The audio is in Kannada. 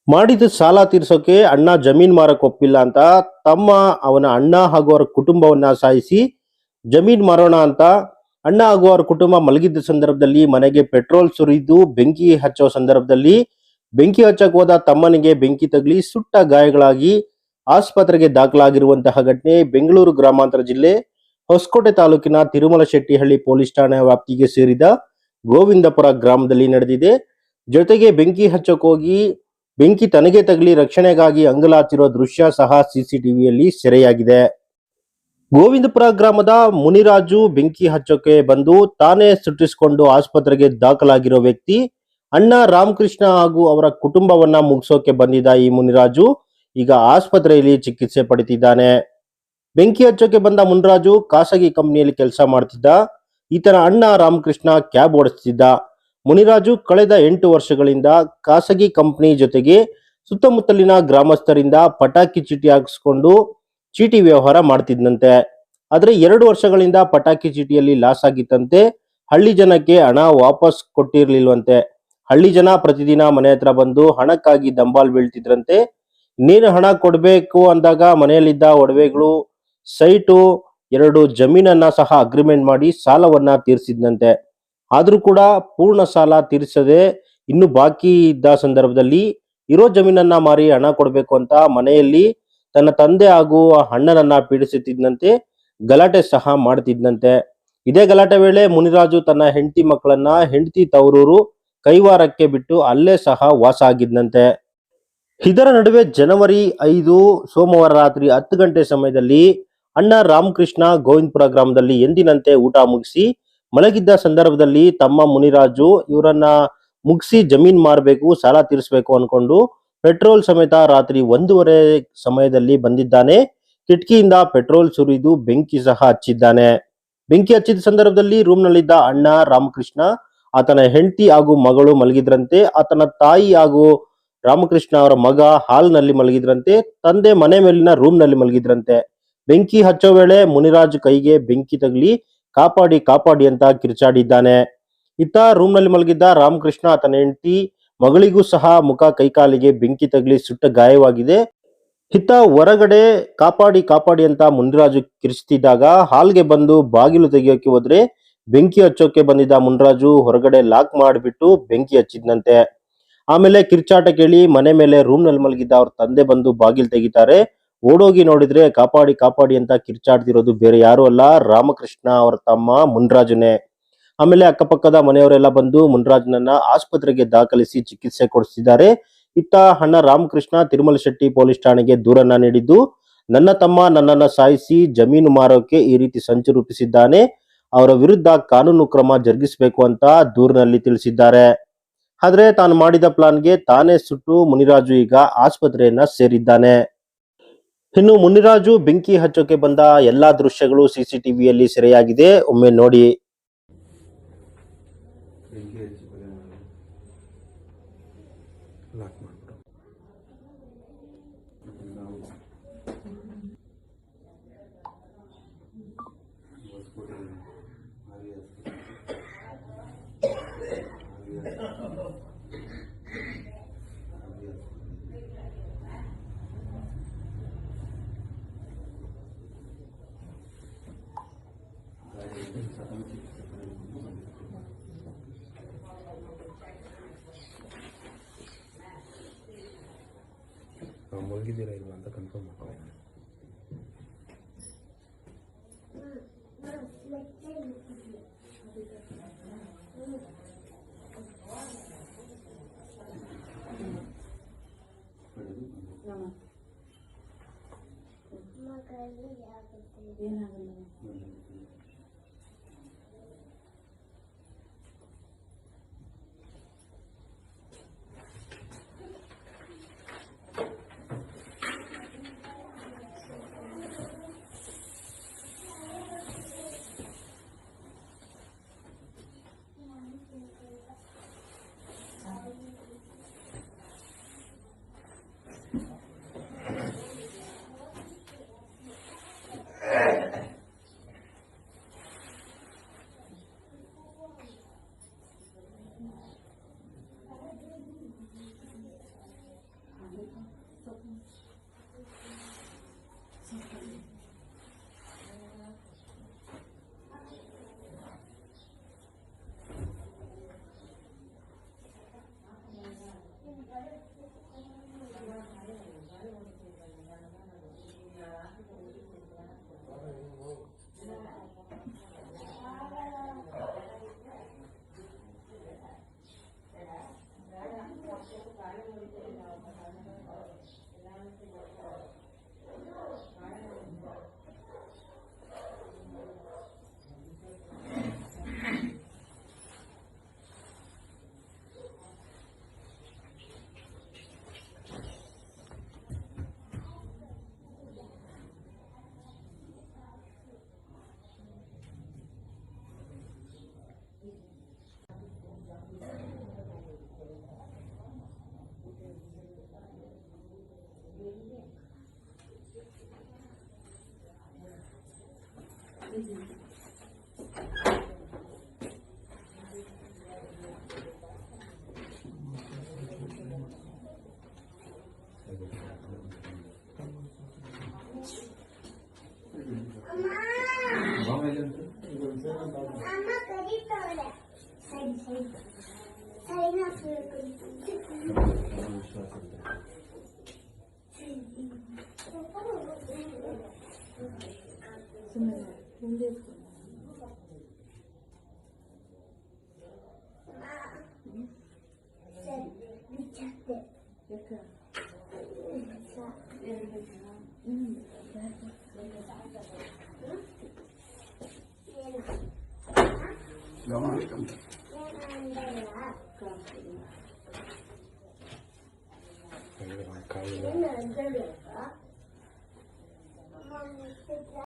ಮಾಡಿದ ಸಾಲ ತೀರ್ಸೋಕೆ ಅಣ್ಣ ಜಮೀನ್ ಮಾರಕ್ ಒಪ್ಪಿಲ್ಲ ಅಂತ ತಮ್ಮ ಅವನ ಅಣ್ಣ ಹಾಗೂ ಅವರ ಕುಟುಂಬವನ್ನ ಸಾಯಿಸಿ ಜಮೀನ್ ಮಾರೋಣ ಅಂತ ಅಣ್ಣ ಹಾಗೂ ಅವರ ಕುಟುಂಬ ಮಲಗಿದ್ದ ಸಂದರ್ಭದಲ್ಲಿ ಮನೆಗೆ ಪೆಟ್ರೋಲ್ ಸುರಿದು ಬೆಂಕಿ ಹಚ್ಚೋ ಸಂದರ್ಭದಲ್ಲಿ ಬೆಂಕಿ ಹಚ್ಚಕ್ ಹೋದ ತಮ್ಮನಿಗೆ ಬೆಂಕಿ ತಗಲಿ ಸುಟ್ಟ ಗಾಯಗಳಾಗಿ ಆಸ್ಪತ್ರೆಗೆ ದಾಖಲಾಗಿರುವಂತಹ ಘಟನೆ ಬೆಂಗಳೂರು ಗ್ರಾಮಾಂತರ ಜಿಲ್ಲೆ ಹೊಸಕೋಟೆ ತಾಲೂಕಿನ ತಿರುಮಲಶೆಟ್ಟಿಹಳ್ಳಿ ಪೊಲೀಸ್ ಠಾಣೆ ವ್ಯಾಪ್ತಿಗೆ ಸೇರಿದ ಗೋವಿಂದಪುರ ಗ್ರಾಮದಲ್ಲಿ ನಡೆದಿದೆ. ಜೊತೆಗೆ ಬೆಂಕಿ ಹಚ್ಚಕ್ ಹೋಗಿ ಬೆಂಕಿ ತನಗೆ ತಗಲಿ ರಕ್ಷಣೆಗಾಗಿ ಅಂಗಲಾಚಿರೋ ದೃಶ್ಯ ಸಹ ಸಿಸಿಟಿವಿಯಲ್ಲಿ ಸೆರೆಯಾಗಿದೆ. ಗೋವಿಂದಪುರ ಗ್ರಾಮದ ಮುನಿರಾಜು ಬೆಂಕಿ ಹಚ್ಚೋಕೆ ಬಂದು ತಾನೇ ಸುಟ್ಟಿಸಿಕೊಂಡು ಆಸ್ಪತ್ರೆಗೆ ದಾಖಲಾಗಿರೋ ವ್ಯಕ್ತಿ ಅಣ್ಣ ರಾಮಕೃಷ್ಣ ಹಾಗೂ ಅವರ ಕುಟುಂಬವನ್ನ ಮುಗಿಸೋಕೆ ಬಂದಿದ್ದ ಈ ಮುನಿರಾಜು ಈಗ ಆಸ್ಪತ್ರೆಯಲ್ಲಿ ಚಿಕಿತ್ಸೆ ಪಡಿತಿದ್ದಾನೆ. ಬೆಂಕಿ ಹಚ್ಚೋಕೆ ಬಂದ ಮುನಿರಾಜು ಖಾಸಗಿ ಕಂಪನಿಯಲ್ಲಿ ಕೆಲಸ ಮಾಡ್ತಿದ್ದ. ಈತನ ಅಣ್ಣ ರಾಮಕೃಷ್ಣ ಕ್ಯಾಬ್ ಓಡಿಸ್ತಿದ್ದ. ಮುನಿರಾಜು ಕಳೆದ 8 ವರ್ಷಗಳಿಂದ ಖಾಸಗಿ ಕಂಪನಿ ಜೊತೆಗೆ ಸುತ್ತಮುತ್ತಲಿನ ಗ್ರಾಮಸ್ಥರಿಂದ ಪಟಾಕಿ ಚೀಟಿ ಹಾಕಿಸ್ಕೊಂಡು ಚೀಟಿ ವ್ಯವಹಾರ ಮಾಡ್ತಿದ್ದಂತೆ. ಆದ್ರೆ 2 ವರ್ಷಗಳಿಂದ ಪಟಾಕಿ ಚೀಟಿಯಲ್ಲಿ ಲಾಸ್ ಆಗಿತ್ತಂತೆ. ಹಳ್ಳಿ ಜನಕ್ಕೆ ಹಣ ವಾಪಸ್ ಕೊಟ್ಟಿರ್ಲಿಲ್ವಂತೆ. ಹಳ್ಳಿ ಜನ ಪ್ರತಿದಿನ ಮನೆ ಹತ್ರ ಬಂದು ಹಣಕ್ಕಾಗಿ ದಂಬಾಲ್ ಬೀಳ್ತಿದ್ರಂತೆ. ನೀನು ಹಣ ಕೊಡ್ಬೇಕು ಅಂದಾಗ ಮನೆಯಲ್ಲಿದ್ದ ಒಡವೆಗಳು, ಸೈಟು, 2 ಜಮೀನನ್ನ ಸಹ ಅಗ್ರಿಮೆಂಟ್ ಮಾಡಿ ಸಾಲವನ್ನ ತೀರಿಸಿದ್ನಂತೆ. ಆದ್ರೂ ಕೂಡ ಪೂರ್ಣ ಸಾಲ ತೀರಿಸದೆ ಇನ್ನು ಬಾಕಿ ಇದ್ದ ಸಂದರ್ಭದಲ್ಲಿ ಇರೋ ಜಮೀನನ್ನ ಮಾರಿ ಹಣ ಕೊಡ್ಬೇಕು ಅಂತ ಮನೆಯಲ್ಲಿ ತನ್ನ ತಂದೆ ಹಾಗೂ ಅಣ್ಣನನ್ನ ಪೀಡಿಸುತ್ತಿದ್ದಂತೆ. ಗಲಾಟೆ ಸಹ ಮಾಡ್ತಿದ್ದಂತೆ. ಇದೇ ಗಲಾಟೆ ವೇಳೆ ಮುನಿರಾಜು ತನ್ನ ಹೆಂಡತಿ ಮಕ್ಕಳನ್ನ ಹೆಂಡತಿ ತವರೂರು ಕೈವಾರಕ್ಕೆ ಬಿಟ್ಟು ಅಲ್ಲೇ ಸಹ ವಾಸ ಆಗಿದ್ದಂತೆ. ಇದರ ನಡುವೆ ಜನವರಿ 5 ಸೋಮವಾರ ರಾತ್ರಿ 10 ಗಂಟೆ ಸಮಯದಲ್ಲಿ ಅಣ್ಣ ರಾಮಕೃಷ್ಣ ಗೋವಿಂದಪುರ ಗ್ರಾಮದಲ್ಲಿ ಎಂದಿನಂತೆ ಊಟ ಮುಗಿಸಿ ಮಲಗಿದ್ದ ಸಂದರ್ಭದಲ್ಲಿ ತಮ್ಮ ಮುನಿರಾಜು ಇವರನ್ನ ಮುಗಿಸಿ ಜಮೀನ್ ಮಾರಬೇಕು, ಸಾಲ ತೀರಿಸಬೇಕು ಅನ್ಕೊಂಡು ಪೆಟ್ರೋಲ್ ಸಮೇತ ರಾತ್ರಿ 1:30 ಸಮಯದಲ್ಲಿ ಬಂದಿದ್ದಾನೆ. ಕಿಟಕಿಯಿಂದ ಪೆಟ್ರೋಲ್ ಸುರಿದು ಬೆಂಕಿ ಸಹ ಹಚ್ಚಿದ್ದಾನೆ. ಬೆಂಕಿ ಹಚ್ಚಿದ ಸಂದರ್ಭದಲ್ಲಿ ರೂಮ್ ನಲ್ಲಿದ್ದ ಅಣ್ಣ ರಾಮಕೃಷ್ಣ, ಆತನ ಹೆಂಡತಿ ಹಾಗೂ ಮಗಳು ಮಲಗಿದ್ರಂತೆ. ಆತನ ತಾಯಿ ಹಾಗೂ ರಾಮಕೃಷ್ಣ ಅವರ ಮಗ ಹಾಲ್ನಲ್ಲಿ ಮಲಗಿದ್ರಂತೆ. ತಂದೆ ಮನೆ ಮೇಲಿನ ರೂಮ್ ನಲ್ಲಿ ಮಲಗಿದ್ರಂತೆ. ಬೆಂಕಿ ಹಚ್ಚೋ ವೇಳೆ ಮುನಿರಾಜ್ ಕೈಗೆ ಬೆಂಕಿ ತಗಲಿ ಕಾಪಾಡಿ ಕಾಪಾಡಿ ಅಂತ ಕಿರ್ಚಾಡಿದ್ದಾನೆ. ಇತ್ತ ರೂಮ್ ನಲ್ಲಿ ಮಲಗಿದ್ದ ರಾಮಕೃಷ್ಣ, ಆತನ ಹೆಂಡತಿ ಮಗಳಿಗೂ ಸಹ ಮುಖ ಕೈಕಾಲಿಗೆ ಬೆಂಕಿ ತಗಲಿ ಸುಟ್ಟ ಗಾಯವಾಗಿದೆ. ಇತ್ತ ಹೊರಗಡೆ ಕಾಪಾಡಿ ಕಾಪಾಡಿ ಅಂತ ಮುನಿರಾಜು ಕಿರ್ಚ್ತಿದ್ದಾಗ ಹಾಲ್ಗೆ ಬಂದು ಬಾಗಿಲು ತೆಗೆಯೋಕೆ ಹೋದ್ರೆ ಬೆಂಕಿ ಹಚ್ಚೋಕೆ ಬಂದಿದ್ದ ಮುನಿರಾಜು ಹೊರಗಡೆ ಲಾಕ್ ಮಾಡಿಬಿಟ್ಟು ಬೆಂಕಿ ಹಚ್ಚಿದ್ನಂತೆ. ಆಮೇಲೆ ಕಿರ್ಚಾಟ ಕೇಳಿ ಮನೆ ಮೇಲೆ ರೂಮ್ ನಲ್ಲಿ ಮಲಗಿದ್ದ ಅವ್ರ ತಂದೆ ಬಂದು ಬಾಗಿಲು ತೆಗಿತಾರೆ. ಓಡೋಗಿ ನೋಡಿದ್ರೆ ಕಾಪಾಡಿ ಕಾಪಾಡಿ ಅಂತ ಕಿರ್ಚಾಡ್ತಿರೋದು ಬೇರೆ ಯಾರು ಅಲ್ಲ, ರಾಮಕೃಷ್ಣ ಅವರ ತಮ್ಮ ಮುನಿರಾಜುನೇ. ಆಮೇಲೆ ಅಕ್ಕಪಕ್ಕದ ಮನೆಯವರೆಲ್ಲ ಬಂದು ಮುನಿರಾಜನನ್ನ ಆಸ್ಪತ್ರೆಗೆ ದಾಖಲಿಸಿ ಚಿಕಿತ್ಸೆ ಕೊಡಿಸಿದ್ದಾರೆ. ಇತ್ತ ಅಣ್ಣ ರಾಮಕೃಷ್ಣ ತಿರುಮಲಶೆಟ್ಟಿ ಪೊಲೀಸ್ ಠಾಣೆಗೆ ದೂರನ್ನ ನೀಡಿದ್ದು, ನನ್ನ ತಮ್ಮ ನನ್ನನ್ನ ಸಾಯಿಸಿ ಜಮೀನು ಮಾರೋಕೆ ಈ ರೀತಿ ಸಂಚು ರೂಪಿಸಿದ್ದಾನೆ, ಅವರ ವಿರುದ್ಧ ಕಾನೂನು ಕ್ರಮ ಜರುಗಿಸಬೇಕು ಅಂತ ದೂರಿನಲ್ಲಿ ತಿಳಿಸಿದ್ದಾರೆ. ಆದ್ರೆ ತಾನು ಮಾಡಿದ ಪ್ಲಾನ್ಗೆ ತಾನೇ ಸುಟ್ಟು ಮುನಿರಾಜು ಈಗ ಆಸ್ಪತ್ರೆಯನ್ನ ಸೇರಿದ್ದಾನೆ. ಇನ್ನು ಮುನಿರಾಜು ಬೆಂಕಿ ಹಚ್ಚೋಕೆ ಬಂದ ಎಲ್ಲಾ ದೃಶ್ಯಗಳು ಸಿಸಿಟಿವಿಯಲ್ಲಿ ಸೆರೆಯಾಗಿದೆ. ಒಮ್ಮೆ ನೋಡಿ. ಮಲಗಿದ್ದೀರಾ ಇಲ್ವಾ ಅಂತ ಕನ್ಫರ್ಮ್ ಮಾಡ್ಕೊಳ್ಳಿ. ಅಮ್ಮ ಕರೀತಾಳೆ. ಸರಿ ಸರಿ ಸರಿ ಕಾಯಿ